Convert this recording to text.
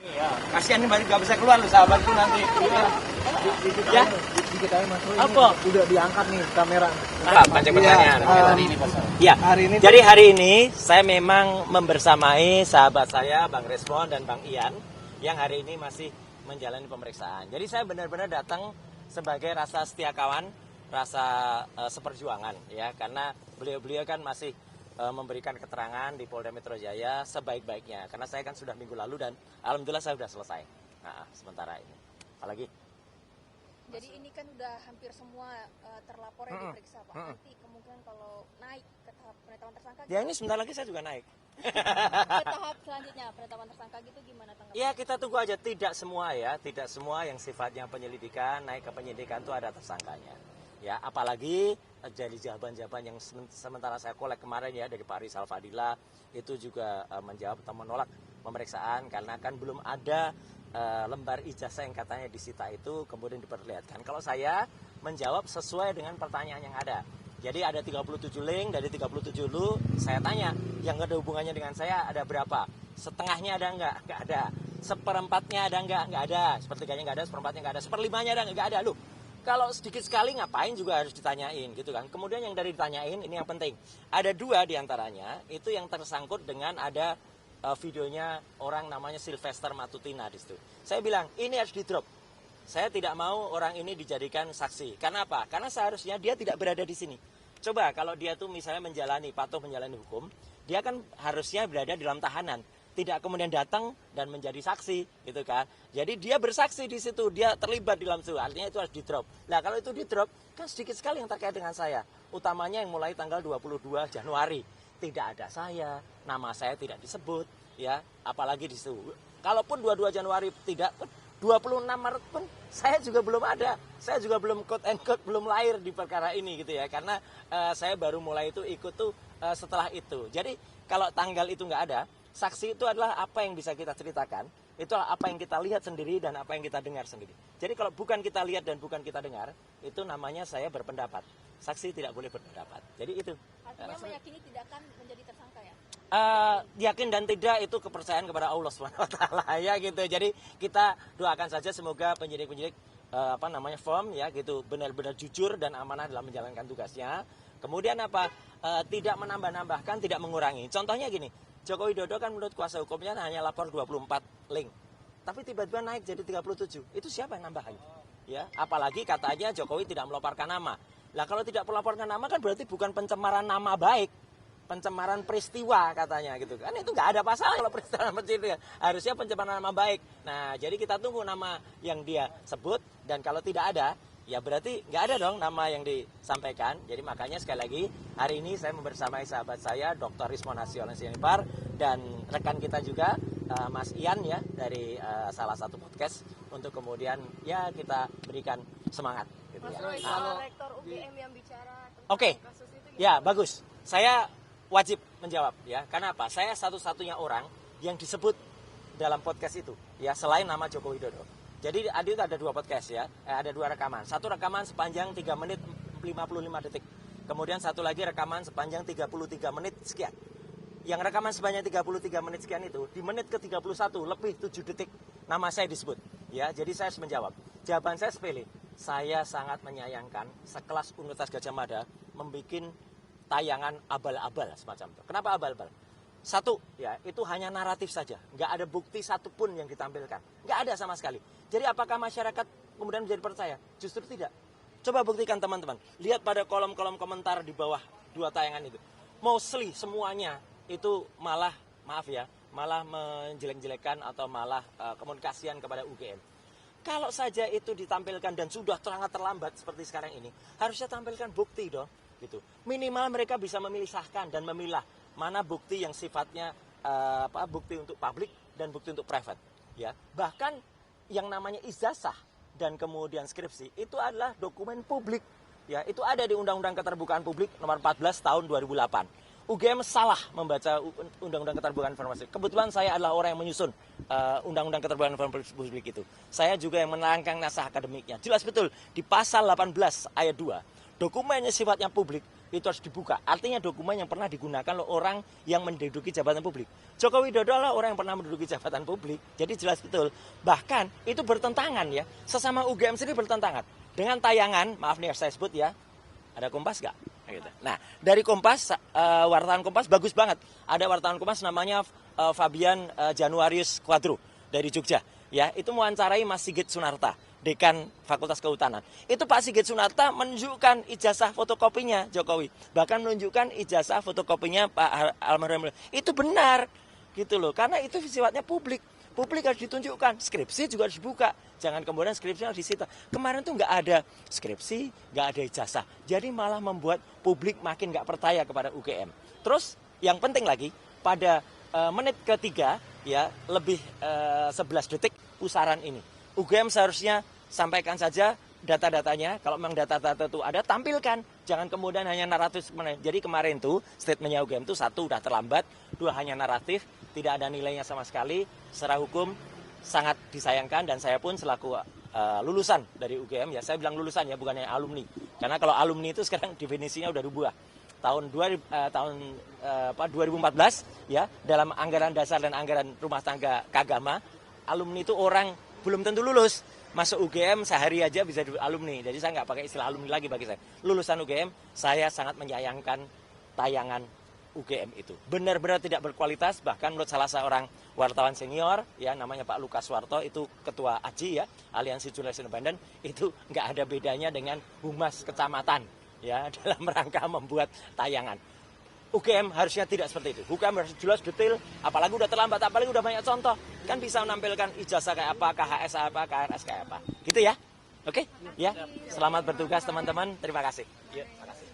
Iya, kasihan nih nggak bisa keluar loh sahabatku nanti. Iya. Ya, Kita masuk ini apa? udah diangkat nih kamera. Pancing pertanyaan. Hari ini Pak. Ya, Hari ini jadi hari ini saya memang membersamai sahabat saya Bang Resmon dan Bang Ian yang hari ini masih menjalani pemeriksaan. Jadi saya benar-benar datang sebagai rasa setia kawan, rasa seperjuangan ya, karena beliau-beliau kan masih memberikan keterangan di Polda Metro Jaya sebaik-baiknya. Karena saya kan sudah minggu lalu dan alhamdulillah saya sudah selesai. Nah, sementara ini. Apalagi? Jadi ini kan udah hampir semua terlapor yang diperiksa Pak. Nanti kemungkinan kalau naik ke tahap penetapan tersangka Ya ini sebentar lagi saya juga naik. ke tahap selanjutnya penetapan tersangka gitu gimana tanggapan? Ya kita tunggu aja, tidak semua ya, tidak semua yang sifatnya penyelidikan naik ke penyidikan itu ada tersangkanya. Ya apalagi jadi jawaban-jawaban yang sementara saya kolek kemarin ya dari Pak Rizal Fadila itu juga menjawab atau menolak pemeriksaan karena kan belum ada lembar ijazah yang katanya disita itu kemudian diperlihatkan. Kalau saya menjawab sesuai dengan pertanyaan yang ada. Jadi ada 37 link, dari 37 lu saya tanya, yang ada hubungannya dengan saya ada berapa? Setengahnya ada enggak? Enggak ada. Seperempatnya ada enggak? Enggak ada. Sepertiganya enggak ada, seperempatnya enggak ada, seperlimanya ada enggak ada. Loh, kalau sedikit sekali ngapain juga harus ditanyain gitu kan. Kemudian yang dari ditanyain ini yang penting. Ada dua diantaranya, itu yang tersangkut dengan ada videonya orang namanya Sylvester Matutina di situ. Saya bilang, ini harus di-drop. Saya tidak mau orang ini dijadikan saksi. Karena apa? Karena seharusnya dia tidak berada di sini. Coba kalau dia tuh misalnya patuh menjalani hukum, dia kan harusnya berada di dalam tahanan, tidak kemudian datang dan menjadi saksi, gitu kan? Jadi dia bersaksi di situ, dia terlibat di dalam situ. Artinya itu harus di-drop. Nah, kalau itu di-drop, kan sedikit sekali yang terkait dengan saya. Utamanya yang mulai tanggal 22 Januari. Tidak ada saya, nama saya tidak disebut, ya, apalagi di situ. Kalaupun 22 Januari tidak, 26 Maret pun saya juga belum ada. Saya juga belum quote and quote belum lahir di perkara ini gitu ya. Karena saya baru mulai itu ikut tuh setelah itu. Jadi kalau tanggal itu nggak ada, saksi itu adalah apa yang bisa kita ceritakan. Itu apa yang kita lihat sendiri dan apa yang kita dengar sendiri. Jadi kalau bukan kita lihat dan bukan kita dengar, itu namanya saya berpendapat. Saksi tidak boleh berpendapat. Jadi itu. Artinya meyakini tidak akan menjadi tersangka ya? Yakin dan tidak itu kepercayaan kepada Allah SWT ya gitu. Jadi kita doakan saja semoga penyidik-penyidik firm ya gitu benar-benar jujur dan amanah dalam menjalankan tugasnya. Kemudian tidak menambah-nambahkan, tidak mengurangi. Contohnya gini, Joko Widodo kan menurut kuasa hukumnya hanya lapor 24 link. Tapi tiba-tiba naik jadi 37. Itu siapa yang nambahin? Ya, apalagi katanya Jokowi tidak melaporkan nama. Lah kalau tidak melaporkan nama kan berarti bukan pencemaran nama baik. Pencemaran peristiwa katanya gitu kan, itu nggak ada pasal kalau peristiwa peristiwa, harusnya pencemaran nama baik. Nah jadi kita tunggu nama yang dia sebut dan kalau tidak ada ya berarti nggak ada dong nama yang disampaikan. Jadi makanya sekali lagi hari ini saya membersamai sahabat saya Dr. Rismon Sianipar dan rekan kita juga Mas Ian ya dari salah satu podcast untuk kemudian ya kita berikan semangat gitu ya. Rektor UGM yang bicara tentang Oke. kasus itu Ya bagus. Saya wajib menjawab ya. Karena apa? Saya satu-satunya orang yang disebut dalam podcast itu ya selain nama Joko Widodo. Jadi ada dua podcast ya. Ada dua rekaman. Satu rekaman sepanjang 3 menit 55 detik. Kemudian satu lagi rekaman sepanjang 33 menit sekian. Yang rekaman sepanjang 33 menit sekian itu di menit ke-31 lebih 7 detik nama saya disebut. Ya, jadi saya harus menjawab. Jawaban saya sepele. Saya sangat menyayangkan sekelas Universitas Gadjah Mada membuat tayangan abal-abal semacam itu. Kenapa abal-abal? Satu, ya itu hanya naratif saja. Nggak ada bukti satupun yang ditampilkan. Nggak ada sama sekali. Jadi apakah masyarakat kemudian menjadi percaya? Justru tidak. Coba buktikan teman-teman. Lihat pada kolom-kolom komentar di bawah dua tayangan itu. Mostly semuanya itu malah, maaf ya, malah menjelek-jelekan atau malah komunikasian kepada UGM. Kalau saja itu ditampilkan dan sudah sangat terlambat seperti sekarang ini, harusnya tampilkan bukti dong. Gitu. Minimal mereka bisa memisahkan dan memilah mana bukti yang sifatnya bukti untuk publik dan bukti untuk private ya. Bahkan yang namanya ijazah dan kemudian skripsi itu adalah dokumen publik ya. Itu ada di Undang-Undang Keterbukaan Publik nomor 14 tahun 2008. UGM salah membaca Undang-Undang Keterbukaan Informasi. Kebetulan saya adalah orang yang menyusun Undang-Undang Keterbukaan Informasi Publik itu. Saya juga yang menerangkan naskah akademiknya. Jelas betul di pasal 18 ayat 2. Dokumennya sifatnya publik, itu harus dibuka. Artinya dokumen yang pernah digunakan oleh orang yang menduduki jabatan publik. Joko Widodo adalah orang yang pernah menduduki jabatan publik. Jadi jelas betul. Bahkan itu bertentangan ya. Sesama UGM sendiri bertentangan. Dengan tayangan, maaf nih saya sebut ya. Ada Kompas nggak? Gitu. Nah, dari Kompas, wartawan Kompas bagus banget. Ada wartawan Kompas namanya Fabian Januarius Quadro dari Jogja. Ya, itu mewawancarai Mas Sigit Sunarta, Dekan Fakultas Kehutanan. Itu Pak Sigit Sunarta menunjukkan ijazah fotokopinya Jokowi. Bahkan menunjukkan ijazah fotokopinya Pak almarhum. Itu benar gitu loh. Karena itu sifatnya publik. Publik harus ditunjukkan. Skripsi juga harus dibuka. Jangan kemudian skripsi harus disita. Kemarin tuh nggak ada skripsi, nggak ada ijazah. Jadi malah membuat publik makin nggak percaya kepada UGM. Terus yang penting lagi, pada menit ketiga, ya lebih 11 detik pusaran ini. UGM seharusnya sampaikan saja data-datanya. Kalau memang data-data itu ada, tampilkan. Jangan kemudian hanya naratif. Jadi kemarin tuh statementnya UGM itu 1 udah terlambat, 2 hanya naratif, tidak ada nilainya sama sekali. Secara hukum sangat disayangkan dan saya pun selaku lulusan dari UGM, ya saya bilang lulusan ya, bukan yang alumni. Karena kalau alumni itu sekarang definisinya udah berubah. Tahun 2014 ya, dalam anggaran dasar dan anggaran rumah tangga keagama, alumni itu orang belum tentu lulus. Masuk UGM sehari aja bisa alumni. Jadi saya nggak pakai istilah alumni lagi bagi saya. Lulusan UGM, saya sangat menyayangkan tayangan UGM itu. Benar-benar tidak berkualitas, bahkan menurut salah seorang wartawan senior, ya namanya Pak Lukas Warto, itu ketua AJI ya, Aliansi Jurnalis Independen, itu nggak ada bedanya dengan humas kecamatan ya dalam rangka membuat tayangan. UGM harusnya tidak seperti itu. UGM harus jelas detail, apalagi udah terlambat, apalagi udah banyak contoh. Kan bisa menampilkan ijazah kayak apa, KHS apa, KRS kayak apa. Gitu ya. Oke? Ya. Selamat bertugas teman-teman. Terima kasih. Ya, terima kasih.